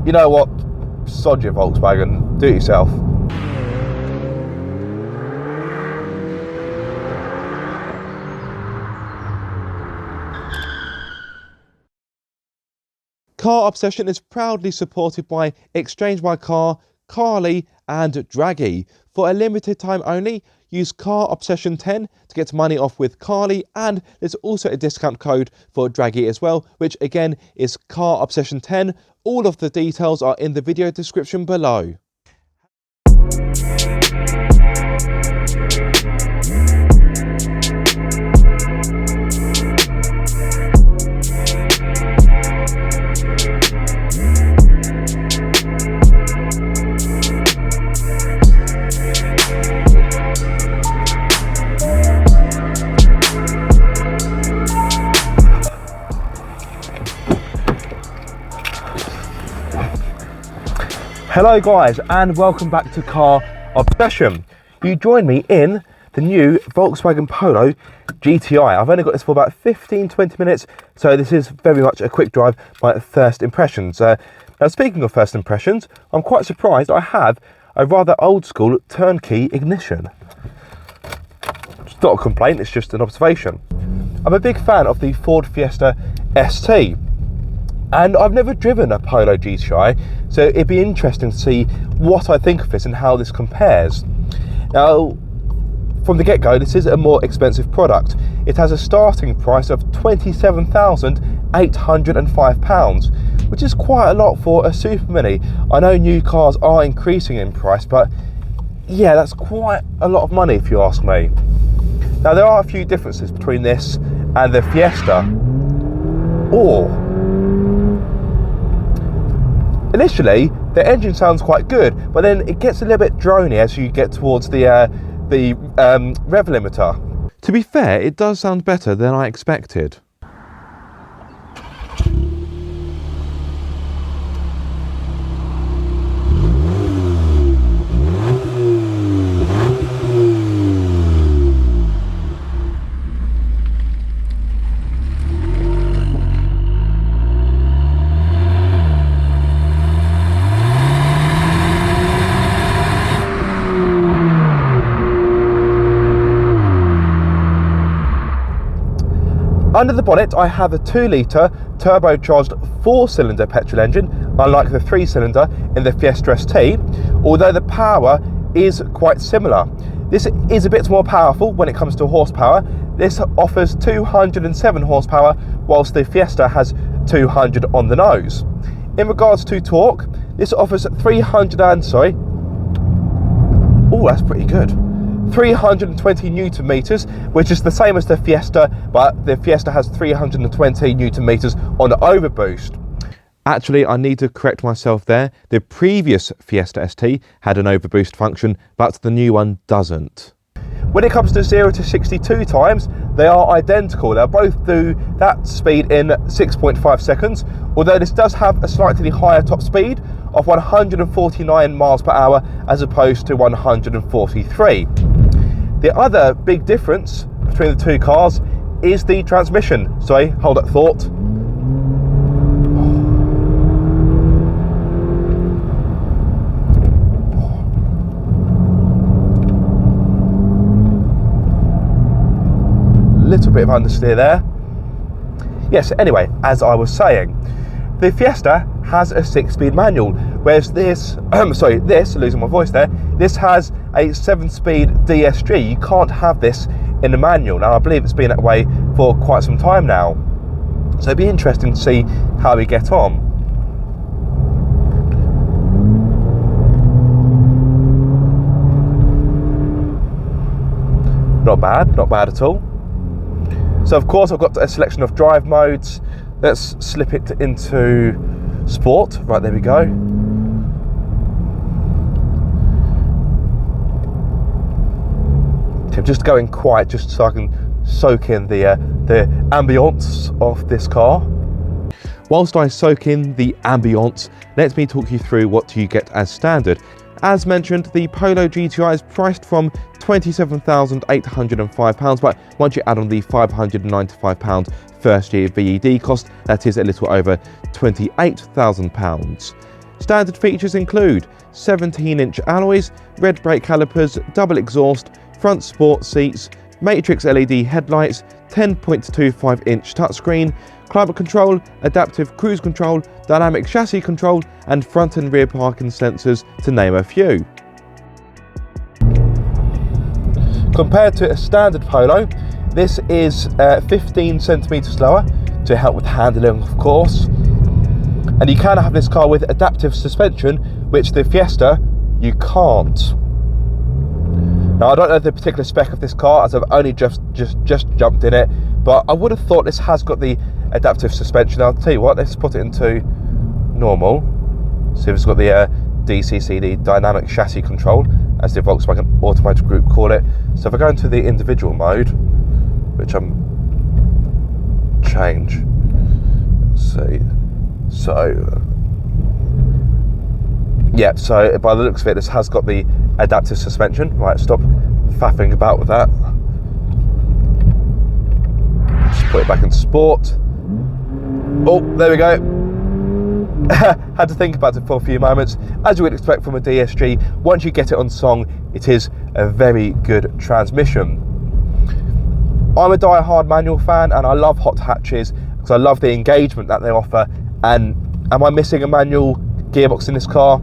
You know what? Sod your Volkswagen, do it yourself. Car Obsession is proudly supported by Exchange My Car, Carly and Draggy. For a limited time only, use Car Obsession 10 to get money off with Carly, and there's also a discount code for Draggy as well, which again is Car Obsession 10. All of the details are in the video description below. Hello guys, and welcome back to Car Obsession. You join me in the new Volkswagen Polo GTI. I've only got this for about 15-20 minutes, so this is very much a quick drive, my first impressions. Now speaking of first impressions, I'm quite surprised I have a rather old school turnkey ignition. It's not a complaint, it's just an observation. I'm a big fan of the Ford Fiesta ST. And I've never driven a Polo GTI, so it'd be interesting to see what I think of this and how this compares. Now, from the get-go, this is a more expensive product. It has a starting price of £27,805, which is quite a lot for a supermini. I know new cars are increasing in price, but yeah, that's quite a lot of money if you ask me. Now, there are a few differences between this and the Fiesta. Initially, the engine sounds quite good, but then it gets a little bit drony as you get towards the rev limiter. To be fair, it does sound better than I expected. Under the bonnet, I have a 2-litre turbocharged 4-cylinder petrol engine, unlike the 3-cylinder in the Fiesta ST, although the power is quite similar. This is a bit more powerful when it comes to horsepower. This offers 207 horsepower, whilst the Fiesta has 200 on the nose. In regards to torque, this offers that's pretty good. 320 newton meters, which is the same as the Fiesta, but the Fiesta has 320 newton meters on the overboost. Actually, I need to correct myself there. The previous Fiesta ST had an overboost function, but the new one doesn't. When it comes to 0 to 62 times, they are identical. They'll both do that speed in 6.5 seconds, although this does have a slightly higher top speed of 149 miles per hour as opposed to 143. The other big difference between the two cars is the transmission. Sorry, hold that thought. Little bit of understeer there. Yes, anyway, as I was saying, the Fiesta has a 6-speed manual, whereas this, losing my voice there, this has a 7-speed DSG. You can't have this in the manual. Now, I believe it's been that way for quite some time now. So it'd be interesting to see how we get on. Not bad at all. So of course I've got a selection of drive modes. Let's slip it into sport. Right, there we go. Okay, I'm just going quiet just so I can soak in the ambience of this car. Whilst I soak in the ambience, let me talk you through what you get as standard. As mentioned, the Polo GTI is priced from £27,805, but once you add on the £595 first year VED cost, that is a little over £28,000. Standard features include 17-inch alloys, red brake calipers, double exhaust, front sport seats, matrix LED headlights, 10.25-inch touchscreen, climate control, adaptive cruise control, dynamic chassis control, and front and rear parking sensors, to name a few. Compared to a standard Polo, this is 15 centimeters lower to help with handling, of course. And you can have this car with adaptive suspension, which the Fiesta, you can't. Now, I don't know the particular spec of this car, as I've only just jumped in it, but I would have thought this has got the adaptive suspension. I'll tell you what, let's put it into normal. See if it's got the DCCD, dynamic chassis control, as the Volkswagen Automotive Group call it. So if I go into the individual mode, which I'm change, let's see. So yeah, so by the looks of it, this has got the adaptive suspension. Right, stop faffing about with that. Just put it back in sport. Oh, there we go. Had to think about it for a few moments. As you would expect from a DSG, once you get it on song, it is a very good transmission. I'm a die-hard manual fan, and I love hot hatches because I love the engagement that they offer. And am I missing a manual gearbox in this car?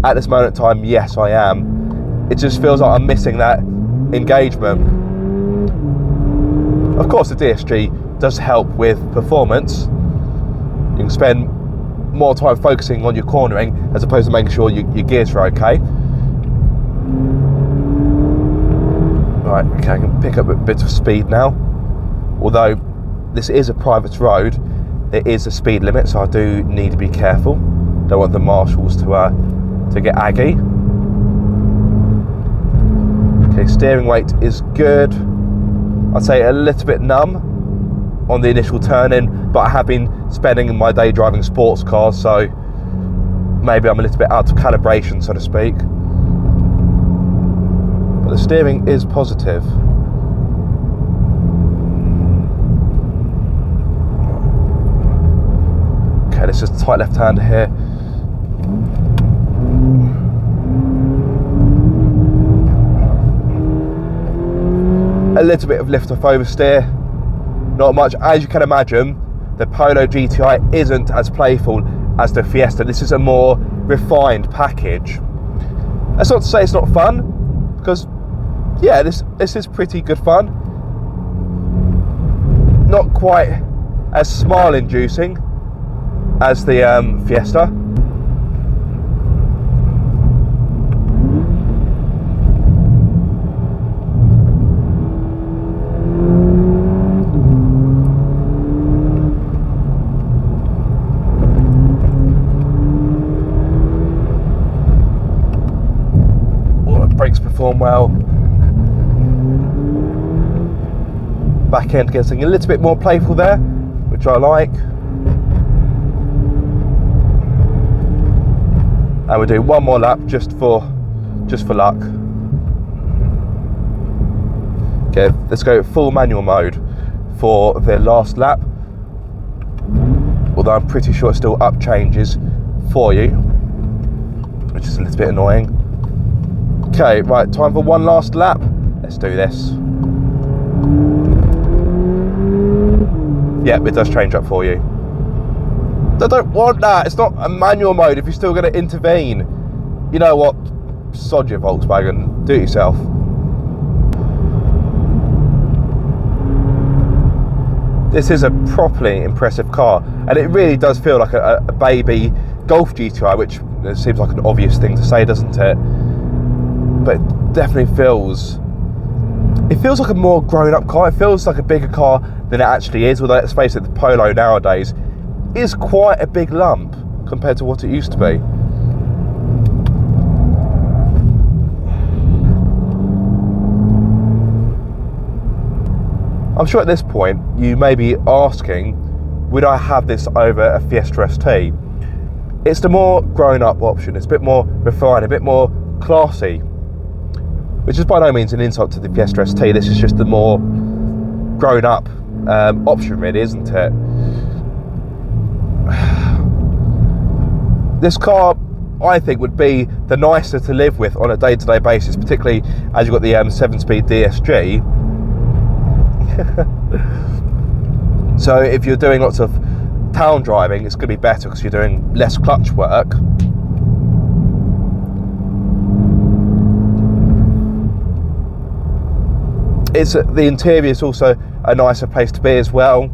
At this moment in time, yes, I am. It just feels like I'm missing that engagement. Of course, the DSG does help with performance. You can spend more time focusing on your cornering as opposed to making sure your gears are okay. Right, okay, I can pick up a bit of speed now. Although this is a private road, there is a speed limit, so I do need to be careful. Don't want the marshals to get aggy. Okay, steering weight is good. I'd say a little bit numb on the initial turn-in, but I have been spending my day driving sports cars, so maybe I'm a little bit out of calibration, so to speak. But the steering is positive. Okay, this is tight left-hander here. A little bit of lift-off oversteer. Not much. As you can imagine, the Polo GTI isn't as playful as the Fiesta. This is a more refined package. That's not to say it's not fun, because yeah, this is pretty good fun. Not quite as smile-inducing as the Fiesta. Brakes perform well. Back end getting a little bit more playful there, which I like. And we'll do one more lap just for luck. Okay, let's go full manual mode for the last lap. Although I'm pretty sure it still up changes for you, which is a little bit annoying. Okay, right, time for one last lap. Let's do this. Yep, it does change up for you. I don't want that. It's not a manual mode if you're still going to intervene. You know what? Sod your Volkswagen. Do it yourself. This is a properly impressive car, and it really does feel like a baby Golf GTI, which seems like an obvious thing to say, doesn't it? But it definitely feels like a more grown-up car. It feels like a bigger car than it actually is, although let's face it, the Polo nowadays is quite a big lump compared to what it used to be. I'm sure at this point you may be asking, would I have this over a Fiesta ST? It's the more grown-up option. It's a bit more refined, a bit more classy. Which is by no means an insult to the Fiesta ST. This is just the more grown-up option, really, isn't it? this car, I think, would be the nicer to live with on a day-to-day basis, particularly as you've got the 7-speed DSG. So if you're doing lots of town driving, it's going to be better because you're doing less clutch work. The interior is also a nicer place to be as well.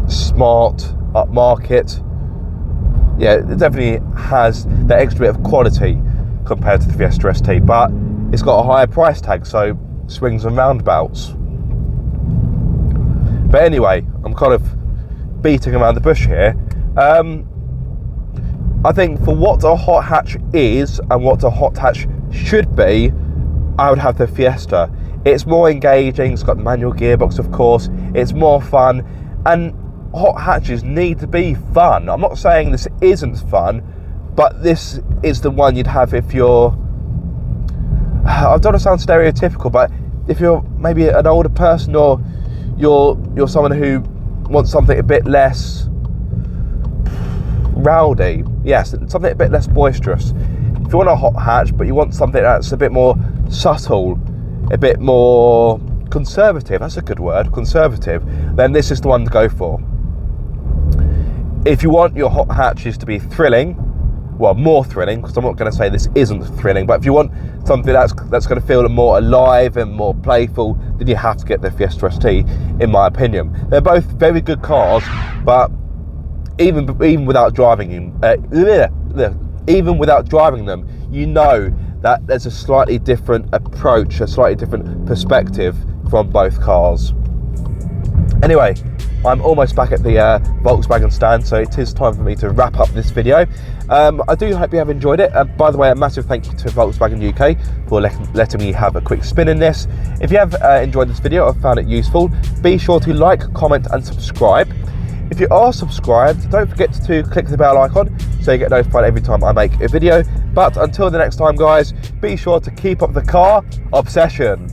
Smart, upmarket. Yeah, it definitely has that extra bit of quality compared to the Fiesta ST, but it's got a higher price tag, so swings and roundabouts. But anyway, I'm kind of beating around the bush here. I think for what a hot hatch is and what a hot hatch should be, I would have the Fiesta. It's more engaging, it's got the manual gearbox, of course, it's more fun, and hot hatches need to be fun. I'm not saying this isn't fun, but this is the one you'd have if you're, I don't want to sound stereotypical, but if you're maybe an older person, or you're someone who wants something a bit less rowdy, yes, something a bit less boisterous. If you want a hot hatch, but you want something that's a bit more subtle, a bit more conservative, that's a good word, conservative, then this is the one to go for. If you want your hot hatches to be thrilling, well, more thrilling, because I'm not going to say this isn't thrilling, but if you want something that's going to feel more alive and more playful, then you have to get the Fiesta ST, in my opinion. They're both very good cars, but even without driving them, you know that there's a slightly different approach, a slightly different perspective from both cars. Anyway, I'm almost back at the Volkswagen stand, so it is time for me to wrap up this video. I do hope you have enjoyed it. By the way, a massive thank you to Volkswagen UK for letting me have a quick spin in this. If you have enjoyed this video or found it useful, be sure to like, comment and subscribe. If you are subscribed, don't forget to click the bell icon so you get notified every time I make a video. But until the next time, guys, be sure to keep up the car obsession.